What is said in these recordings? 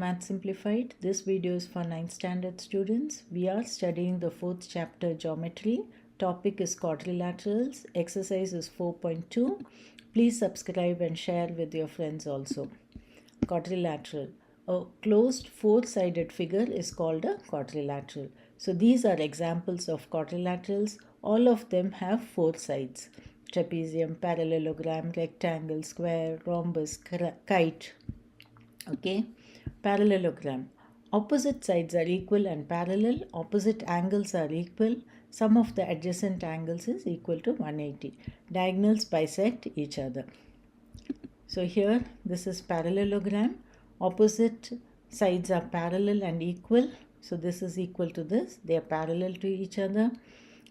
Math Simplified. This video is for 9th standard students. We are studying the 4th chapter geometry. Topic is quadrilaterals. Exercise is 4.2. Please subscribe and share with your friends also. Quadrilateral. A closed four-sided figure is called a quadrilateral. So these are examples of quadrilaterals. All of them have four sides. Trapezium, parallelogram, rectangle, square, rhombus, kite. Okay. Parallelogram. Opposite sides are equal and parallel. Opposite angles are equal. Sum of the adjacent angles is equal to 180. Diagonals bisect each other. So here this is parallelogram. Opposite sides are parallel and equal. So this is equal to this. They are parallel to each other.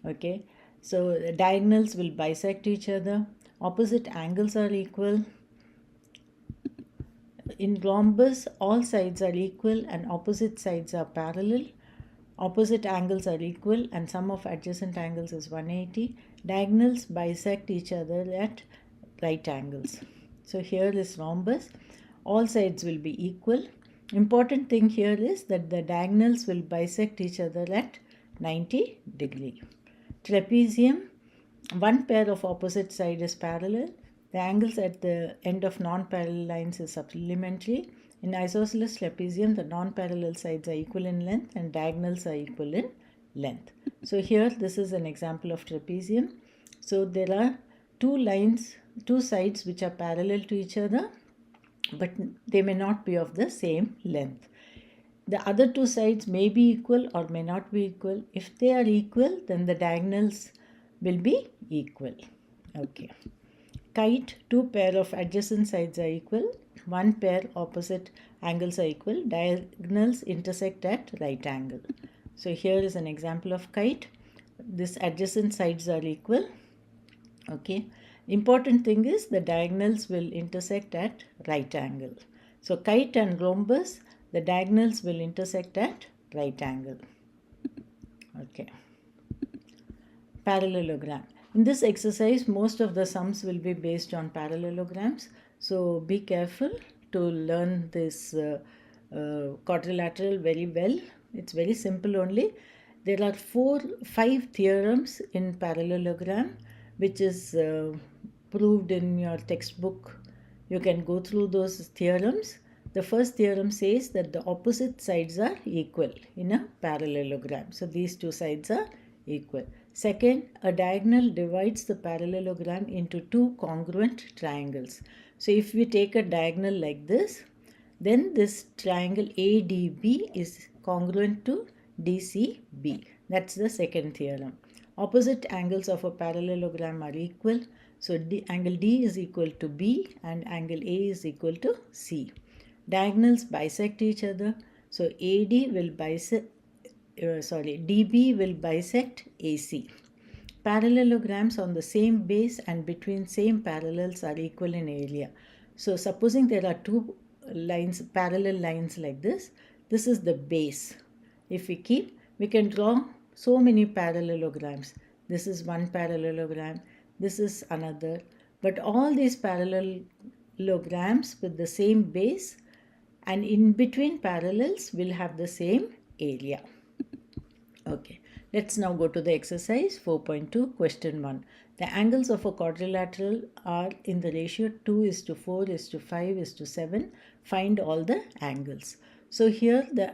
Okay. So the diagonals will bisect each other. Opposite angles are equal. In rhombus, all sides are equal and opposite sides are parallel. Opposite angles are equal and sum of adjacent angles is 180. Diagonals bisect each other at right angles. So here is rhombus. All sides will be equal. Important thing here is that the diagonals will bisect each other at 90 degree. Trapezium, one pair of opposite side is parallel. The angles at the end of non-parallel lines is supplementary. In isosceles trapezium, the non-parallel sides are equal in length and diagonals are equal in length. So here this is an example of trapezium. So there are two sides which are parallel to each other, but they may not be of the same length. The other two sides may be equal or may not be equal. If they are equal, then the diagonals will be equal. Okay. Kite, two pair of adjacent sides are equal. One pair opposite angles are equal. Diagonals intersect at right angle. So here is an example of kite. This adjacent sides are equal. Okay. Important thing is the diagonals will intersect at right angle. So kite and rhombus, the diagonals will intersect at right angle. Okay. Parallelogram. In this exercise, most of the sums will be based on parallelograms. So be careful to learn this quadrilateral very well. It's very simple only. There are 5 theorems in parallelogram, which is proved in your textbook. You can go through those theorems. The first theorem says that the opposite sides are equal in a parallelogram. So these two sides are equal. Second, a diagonal divides the parallelogram into two congruent triangles. So if we take a diagonal like this, then this triangle ADB is congruent to DCB. That's the second theorem. Opposite angles of a parallelogram are equal. So angle D is equal to B and angle A is equal to C. Diagonals bisect each other. So AD will DB will bisect AC. Parallelograms on the same base and between same parallels are equal in area. So supposing there are two lines, parallel lines like this, this is the base. If we can draw so many parallelograms. This is one parallelogram, this is another. But all these parallelograms with the same base and in between parallels will have the same area. Okay, let's now go to the exercise 4.2. Question 1. The angles of a quadrilateral are in the ratio 2:4:5:7. Find all the angles. So here the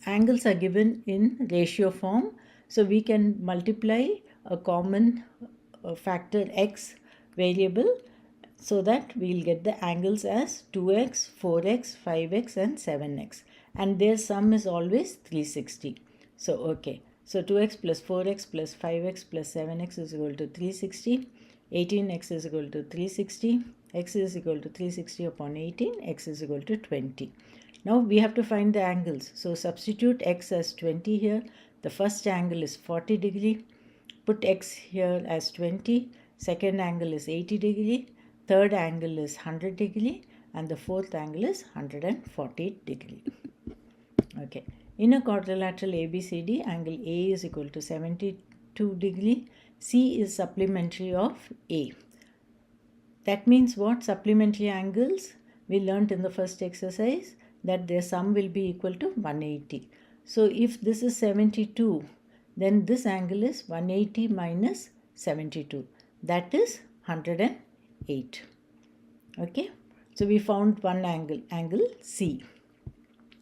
angles are given in ratio form. So we can multiply a common factor x variable so that we'll get the angles as 2x, 4x, 5x and 7x. And their sum is always 360. So, okay. So, 2x plus 4x plus 5x plus 7x is equal to 360. 18x is equal to 360. X is equal to 360 upon 18. X is equal to 20. Now, we have to find the angles. So, substitute x as 20 here. The first angle is 40 degree. Put x here as 20. Second angle is 80 degree. Third angle is 100 degree. And the fourth angle is 140 degree. Okay. In a quadrilateral ABCD, angle A is equal to 72 degree. C is supplementary of A. That means what? Supplementary angles we learnt in the first exercise. that their sum will be equal to 180. So if this is 72, then this angle is 180 minus 72. That is 108. Okay. So we found one angle, angle C.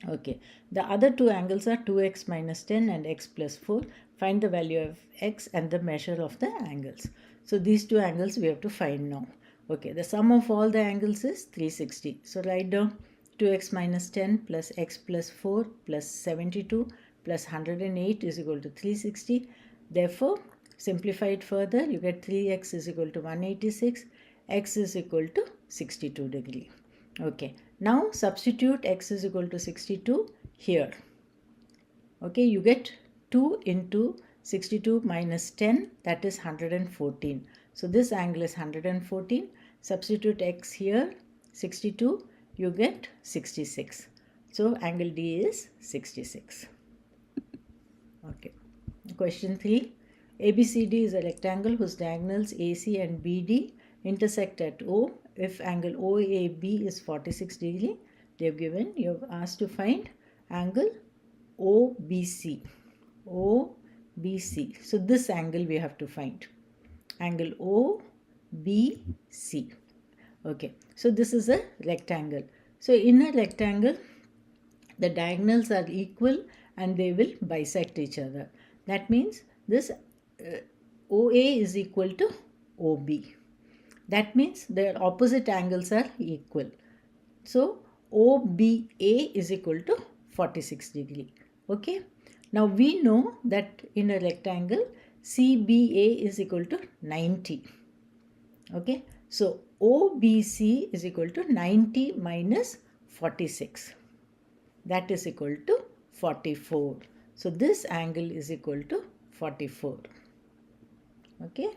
Okay. The other two angles are 2x minus 10 and x plus 4. Find the value of x and the measure of the angles. So these two angles we have to find now. Okay. The sum of all the angles is 360. So write down 2x minus 10 plus x plus 4 plus 72 plus 108 is equal to 360. Therefore, simplify it further. You get 3x is equal to 186. X is equal to 62 degree. Okay. Now substitute x is equal to 62 here. Okay. You get 2 into 62 minus 10, that is 114. So this angle is 114. Substitute x here, 62, you get 66. So angle D is 66. Okay. Question 3. ABCD is a rectangle whose diagonals AC and BD intersect at O. If angle OAB is 46 degree, they have given, you have asked to find angle OBC. OBC. So this angle we have to find. Angle OBC. Okay. So this is a rectangle. So in a rectangle, the diagonals are equal and they will bisect each other. That means this OA is equal to OB. That means their opposite angles are equal. So OBA is equal to 46 degree. Okay. Now we know that in a rectangle CBA is equal to 90. Okay. So OBC is equal to 90 minus 46. That is equal to 44. So this angle is equal to 44. Okay.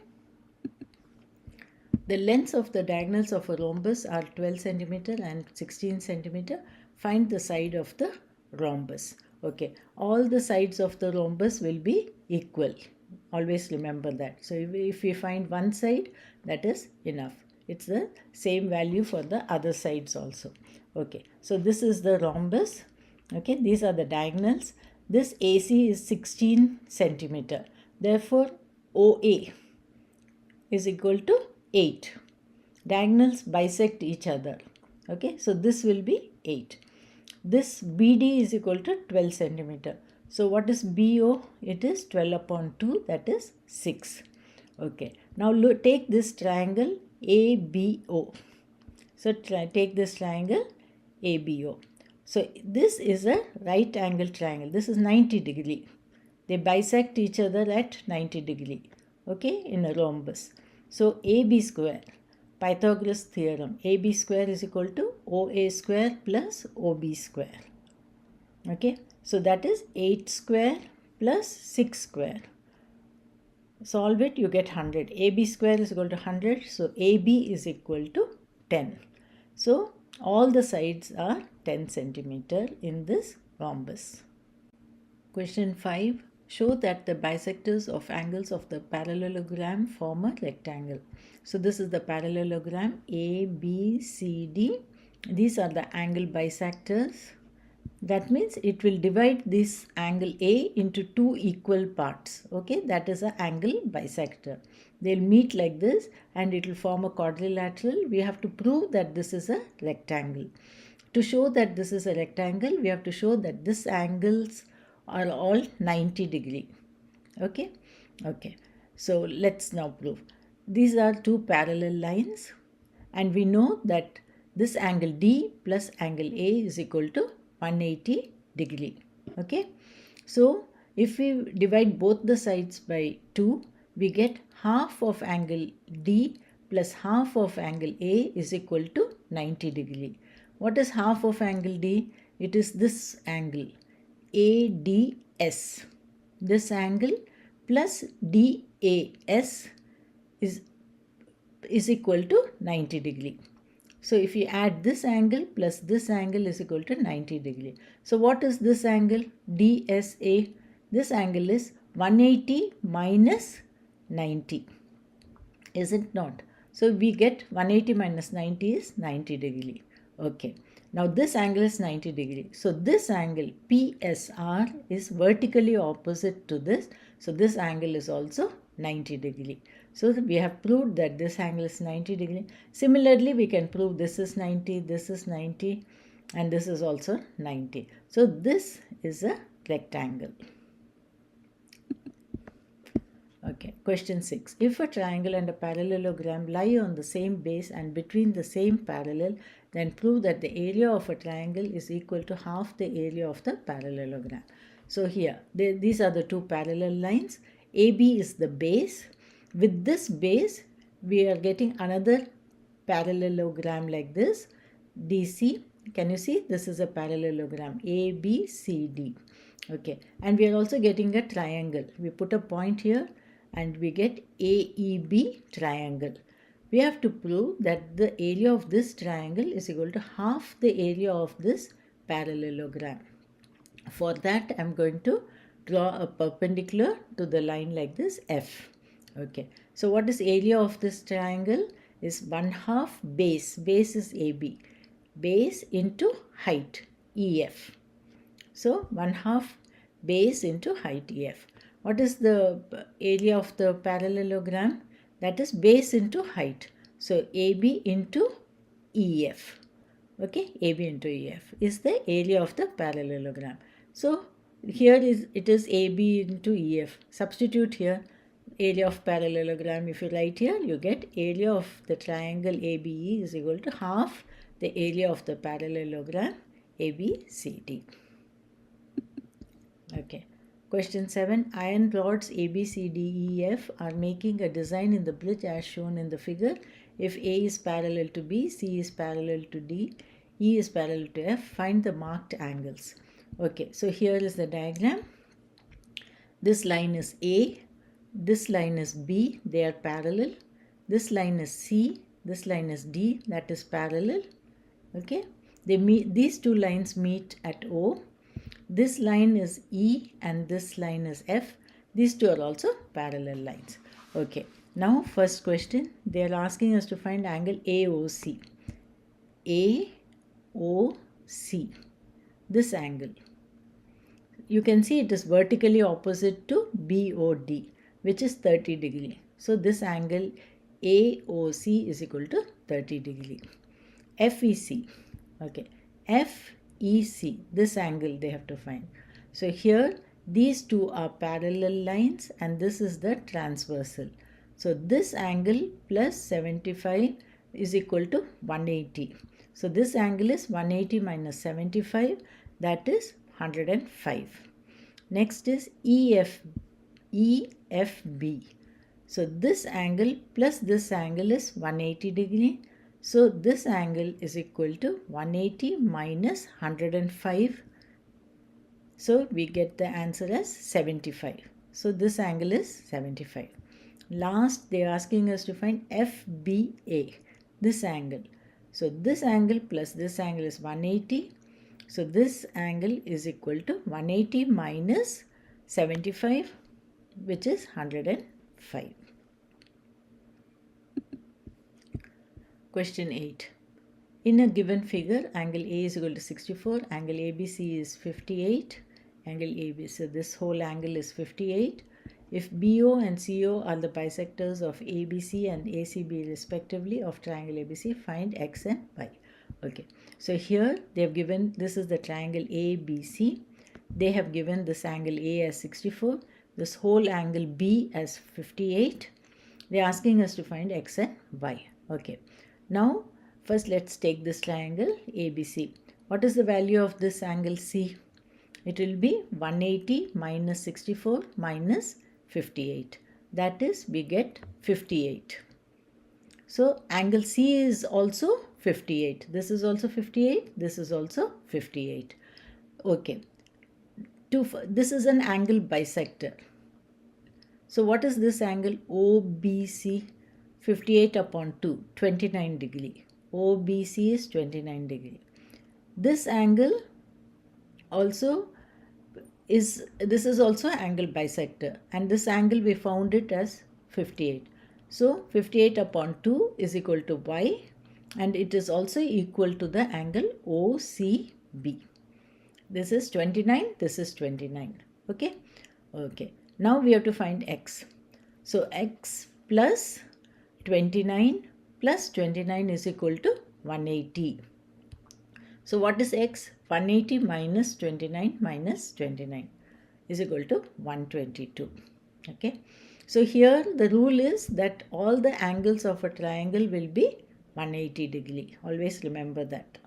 The lengths of the diagonals of a rhombus are 12 centimeter and 16 centimeter. Find the side of the rhombus. Okay. All the sides of the rhombus will be equal. Always remember that. So if we find one side, that is enough. It's the same value for the other sides also. Okay. So this is the rhombus. Okay. These are the diagonals. This AC is 16 centimeter. Therefore, OA is equal to 8. Diagonals bisect each other. Okay. So this will be 8. This BD is equal to 12 centimeter. So what is BO? It is 12 upon 2, that is 6. Okay. Now look, take this triangle ABO. So take this triangle ABO. So this is a right angle triangle. This is 90 degree. They bisect each other at 90 degree. Okay, in a rhombus. So AB square, Pythagoras theorem, AB square is equal to OA square plus OB square. Okay, so that is 8 square plus 6 square. Solve it, you get 100. AB square is equal to 100. So AB is equal to 10. So all the sides are 10 centimeter in this rhombus. Question 5. Show that the bisectors of angles of the parallelogram form a rectangle. So this is the parallelogram ABCD. These are the angle bisectors. That means it will divide this angle A into two equal parts. Okay, that is an angle bisector. They'll meet like this and it will form a quadrilateral. We have to prove that this is a rectangle. To show that this is a rectangle, we have to show that these angles are all 90 degree. Okay. Okay. So let's now prove. These are two parallel lines and we know that this angle D plus angle A is equal to 180 degree. Okay. So if we divide both the sides by 2, we get half of angle D plus half of angle A is equal to 90 degree. What is half of angle D? It is this angle ADS. This angle plus DAS is equal to 90 degree. So if you add this angle plus this angle is equal to 90 degree. So what is this angle? DSA. This angle is 180 minus 90. Is it not? So we get 180 minus 90 is 90 degree. Okay. Now this angle is 90 degree. So this angle PSR is vertically opposite to this. So this angle is also 90 degree. So we have proved that this angle is 90 degree. Similarly, we can prove this is 90, this is 90, and this is also 90. So this is a rectangle. Okay, question 6. If a triangle and a parallelogram lie on the same base and between the same parallel, then prove that the area of a triangle is equal to half the area of the parallelogram. So here, these are the two parallel lines. AB is the base. With this base, we are getting another parallelogram like this, DC. Can you see? This is a parallelogram, ABCD. Okay, and we are also getting a triangle. We put a point here and we get AEB triangle. We have to prove that the area of this triangle is equal to half the area of this parallelogram. For that, I am going to draw a perpendicular to the line like this, F. Okay, so what is area of this triangle? Is 1/2 base. Base is AB. Base into height, EF. So 1/2 base into height, EF. What is the area of the parallelogram? That is base into height. So AB into EF. Okay, AB into EF is the area of the parallelogram. So here it is AB into EF. Substitute here area of parallelogram. If you write here, you get area of the triangle ABE is equal to half the area of the parallelogram ABCD. Okay. Question 7. Iron rods ABCDEF are making a design in the bridge as shown in the figure. If A is parallel to B, C is parallel to D, E is parallel to F, find the marked angles. Okay, so here is the diagram. This line is A, this line is B, they are parallel. This line is C, this line is D, that is parallel. Okay, these two lines meet at O. This line is E and this line is F. These two are also parallel lines. Okay, now first question, they are asking us to find angle AOC. AOC, this angle. You can see it is vertically opposite to BOD, which is 30 degree. So this angle AOC is equal to 30 degree. FEC, okay, FEC, this angle they have to find. So here these two are parallel lines and this is the transversal. So this angle plus 75 is equal to 180. So this angle is 180 minus 75, that is 105. Next is EFB. So this angle plus this angle is 180 degree. So this angle is equal to 180 minus 105. So we get the answer as 75. So this angle is 75. Last, they are asking us to find FBA, this angle. So this angle plus this angle is 180. So this angle is equal to 180 minus 75, which is 105. Question 8. In a given figure, angle A is equal to 64, angle ABC is 58, angle AB, so this whole angle is 58. If BO and CO are the bisectors of ABC and ACB respectively of triangle ABC, find X and Y. Okay, so here they have given, this is the triangle ABC. They have given this angle A as 64, this whole angle B as 58. They are asking us to find X and Y. Okay, now first let's take this triangle ABC. What is the value of this angle C? It will be 180 minus 64 minus 58. That is, we get 58. So angle C is also 58. This is also 58. This is also 58. Okay. This is an angle bisector. So what is this angle OBC? 58 upon 2, 29 degree. OBC is 29 degree. This angle also this is also angle bisector, and this angle we found it as 58. So 58 upon 2 is equal to Y, and it is also equal to the angle OCB. This is 29, this is 29. Okay. Now we have to find x. So x plus 29 plus 29 is equal to 180. So what is x? 180 minus 29 minus 29 is equal to 122. Okay. So here the rule is that all the angles of a triangle will be 180 degree. Always remember that.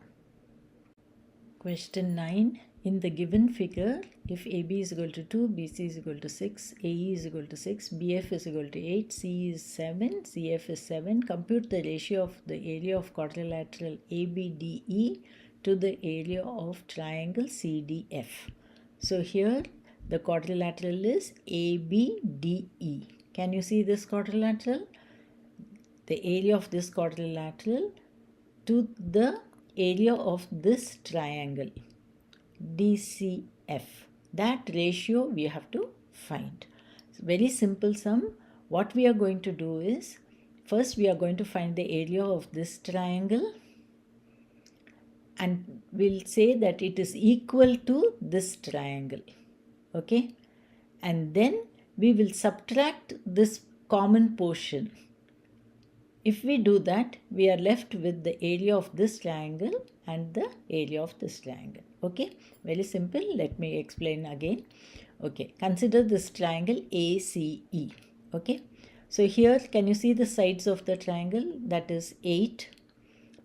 Question 9. In the given figure, if AB is equal to 2, BC is equal to 6, AE is equal to 6, BF is equal to 8, CE is 7, CF is 7, compute the ratio of the area of quadrilateral ABDE to the area of triangle CDF. So here the quadrilateral is ABDE. Can you see this quadrilateral? The area of this quadrilateral to the area of this triangle DCF. That ratio we have to find. It's very simple sum. What we are going to do is, first we are going to find the area of this triangle, and we'll say that it is equal to this triangle. Okay, and then we will subtract this common portion. If we do that, we are left with the area of this triangle and the area of this triangle. Okay, very simple. Let me explain again. Okay, consider this triangle ACE. Okay, so here can you see the sides of the triangle? That is 8,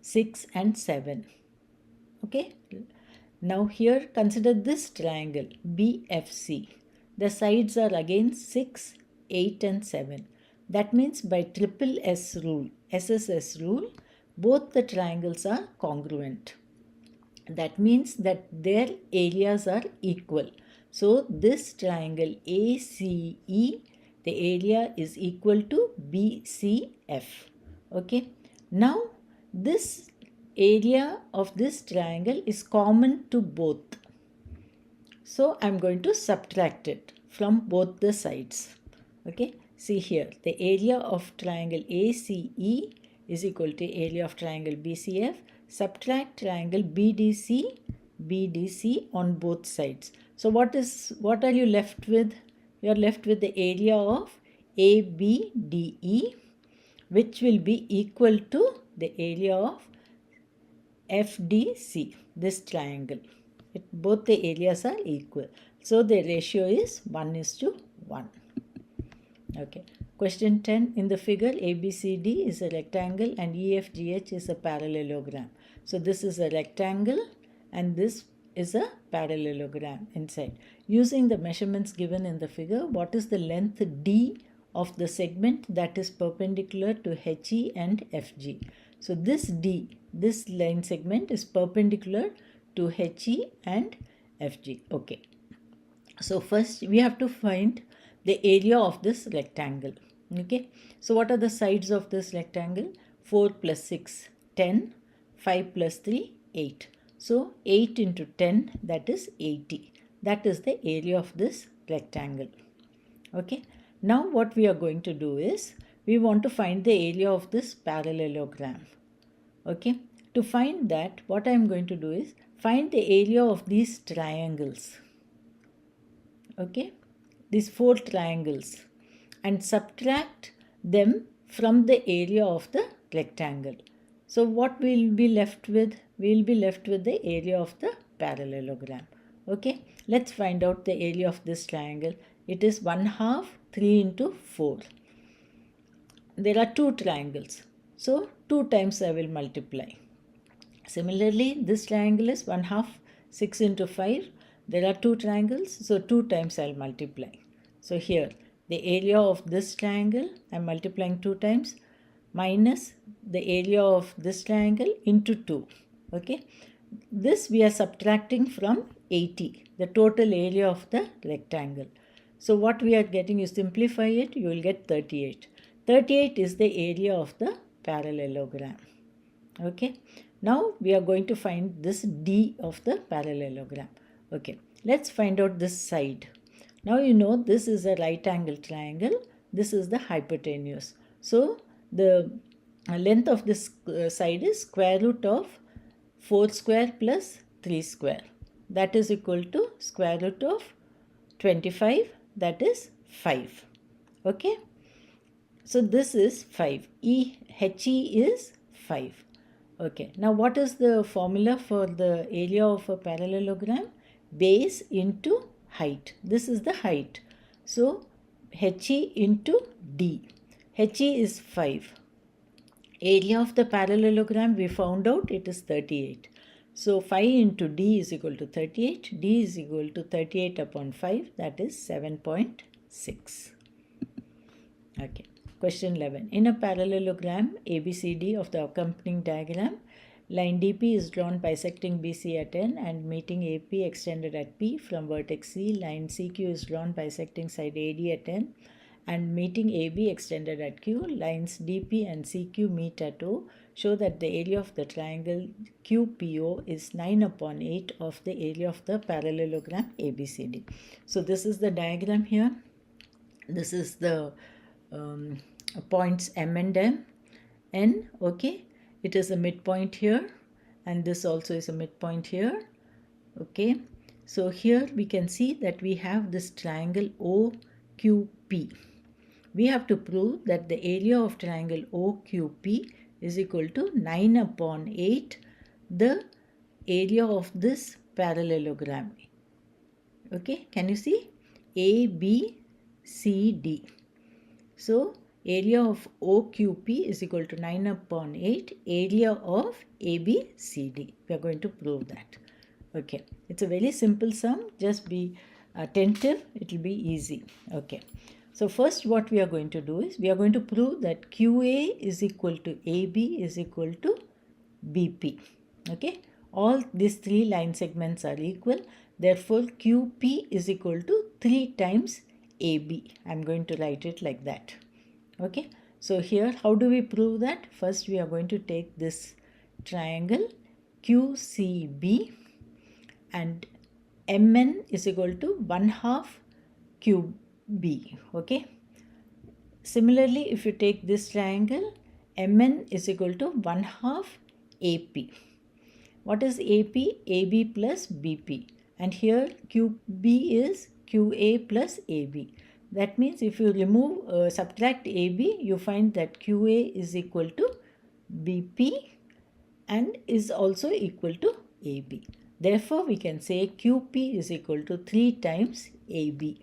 6 and 7. Okay, now here consider this triangle BFC. The sides are again 6, 8 and 7. That means by triple S rule, SSS rule, both the triangles are congruent. That means that their areas are equal. So this triangle ACE, the area is equal to BCF. Okay. Now this area of this triangle is common to both. So I'm going to subtract it from both the sides. Okay. See here, the area of triangle ACE is equal to area of triangle BCF. Subtract triangle BDC on both sides. So what are you left with? You are left with the area of ABDE, which will be equal to the area of FDC, this triangle. Both the areas are equal. So the ratio is 1:1. Okay. Question 10. In the figure, ABCD is a rectangle and EFGH is a parallelogram. So this is a rectangle and this is a parallelogram inside. Using the measurements given in the figure, what is the length D of the segment that is perpendicular to HE and FG? So this D, this line segment is perpendicular to HE and FG. Okay. So first we have to find the area of this rectangle. Okay. So what are the sides of this rectangle? 4 plus 6, 10. 5 plus 3, 8. So 8 into 10, that is 80. That is the area of this rectangle. Okay. Now what we are going to do is, we want to find the area of this parallelogram. Okay. To find that, what I am going to do is, find the area of these triangles. Okay. These 4 triangles, and subtract them from the area of the rectangle. So what we will be left with? We will be left with the area of the parallelogram. Okay. Let's find out the area of this triangle. It is 1/2 3 into 4. There are 2 triangles. So 2 times I will multiply. Similarly, this triangle is 1/2 6 into 5. There are 2 triangles, so 2 times I'll multiply. So here, the area of this triangle, I'm multiplying 2 times, minus the area of this triangle into 2. Okay. This we are subtracting from 80, the total area of the rectangle. So what we are getting, you simplify it, you will get 38. 38 is the area of the parallelogram. Okay. Now we are going to find this D of the parallelogram. Okay, let's find out this side. Now you know this is a right angle triangle. This is the hypotenuse. So the length of this side is square root of 4 square plus 3 square. That is equal to square root of 25, that is 5. Okay. So this is 5. HE is 5. Okay. Now what is the formula for the area of a parallelogram? Base into height. This is the height. So HE into D. HE is 5. Area of the parallelogram, we found out it is 38. So 5 into D is equal to 38. D is equal to 38 upon 5, that is 7.6. Okay. Question 11. In a parallelogram ABCD of the accompanying diagram, line DP is drawn bisecting BC at N and meeting AP extended at P from vertex C. Line CQ is drawn bisecting side AD at N and meeting AB extended at Q. Lines DP and CQ meet at O. Show that the area of the triangle QPO is 9 upon 8 of the area of the parallelogram ABCD. So this is the diagram here. This is the points M and N. Okay. It is a midpoint here and this also is a midpoint here. Okay. So here we can see that we have this triangle OQP. We have to prove that the area of triangle OQP is equal to 9 upon 8 the area of this parallelogram. Okay, can you see? ABCD. So area of OQP is equal to 9 upon 8 area of ABCD. We are going to prove that. Okay, it's a very simple sum. Just be attentive. It will be easy. Okay. So first what we are going to do is we are going to prove that QA is equal to AB is equal to BP. Okay. All these three line segments are equal. Therefore, QP is equal to 3 times AB. I am going to write it like that. Okay. So here how do we prove that? First we are going to take this triangle QCB and MN is equal to 1/2 QB. Okay. Similarly, if you take this triangle, MN is equal to 1/2 AP. What is AP? AB plus BP. And here QB is QA plus AB. That means if you remove, subtract AB, you find that QA is equal to BP and is also equal to AB. Therefore, we can say QP is equal to 3 times AB.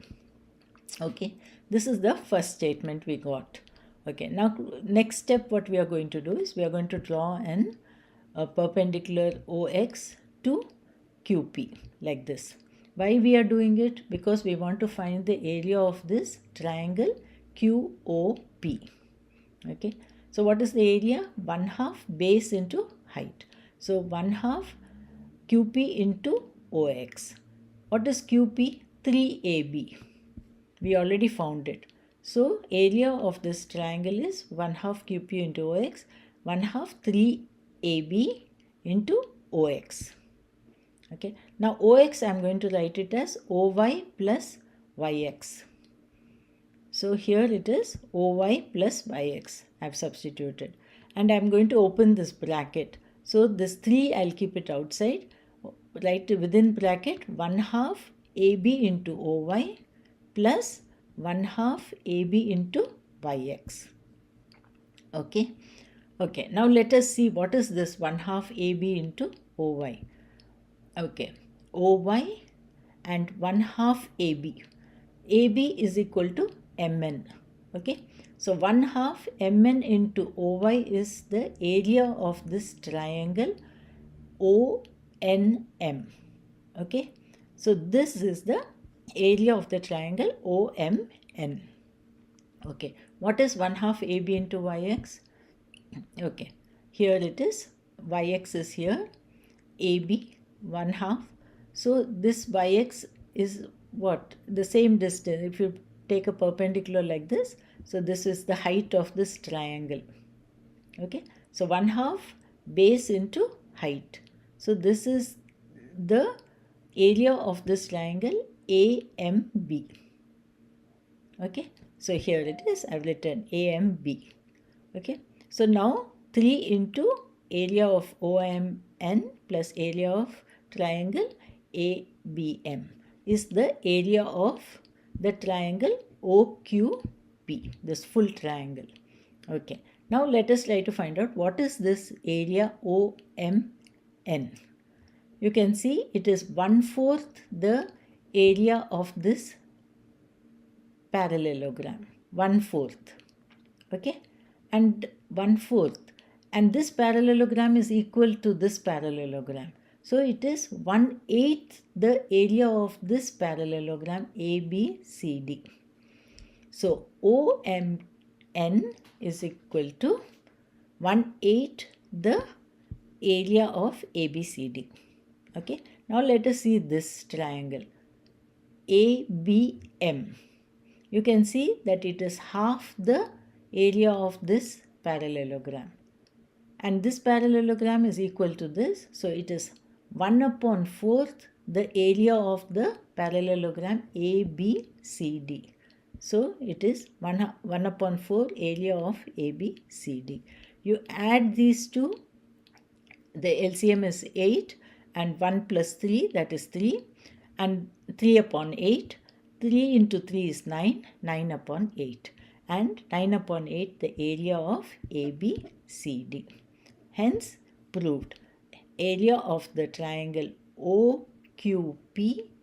Okay, this is the first statement we got. Okay, now next step what we are going to do is we are going to draw a perpendicular OX to QP like this. Why we are doing it? Because we want to find the area of this triangle QOP. Okay, so what is the area? 1/2 base into height. So 1/2 QP into OX. What is QP? 3AB. We already found it. So area of this triangle is 1/2 QP into OX, 1/2 3AB into OX. Okay. Now OX I am going to write it as OY plus YX. So here it is OY plus YX. I have substituted. And I am going to open this bracket. So this 3 I will keep it outside. Write within bracket 1/2 AB into OY plus 1/2 AB into YX. Okay. Okay. Now let us see what is this 1/2 AB into OY. Okay. OY and 1/2 AB. AB is equal to MN. Okay. So 1/2 MN into OY is the area of this triangle ONM. Okay. So this is the area of the triangle OMN. Okay. What is 1/2 AB into YX? Okay. Here it is. YX is here. AB 1/2. So this YX is what? The same distance. If you take a perpendicular like this, so this is the height of this triangle. Okay. So 1/2 base into height. So this is the area of this triangle AMB. Okay. So here it is. I've written AMB. Okay. So now 3 into area of OMN plus area of triangle ABM is the area of the triangle OQP, this full triangle. Okay, now let us try to find out what is this area OMN. You can see it is 1/4 the area of this parallelogram, 1/4. Okay, and 1/4, and this parallelogram is equal to this parallelogram. So it is 1/8 the area of this parallelogram ABCD. So OMN is equal to 1/8 the area of ABCD. Okay, now let us see this triangle ABM. You can see that it is half the area of this parallelogram, and this parallelogram is equal to this, so it is 1/4 the area of the parallelogram ABCD. So it is 1/4 area of ABCD. You add these two, the LCM is 8, and 1 plus 3, that is 3, and 3/8. 3 into 3 is 9, 9/8, and 9/8 the area of ABCD. Hence proved area of the triangle OQP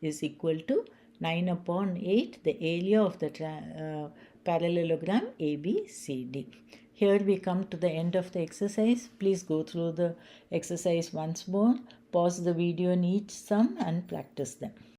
is equal to 9/8 the area of the parallelogram ABCD. Here we come to the end of the exercise. Please go through the exercise once more, pause the video in each sum and practice them.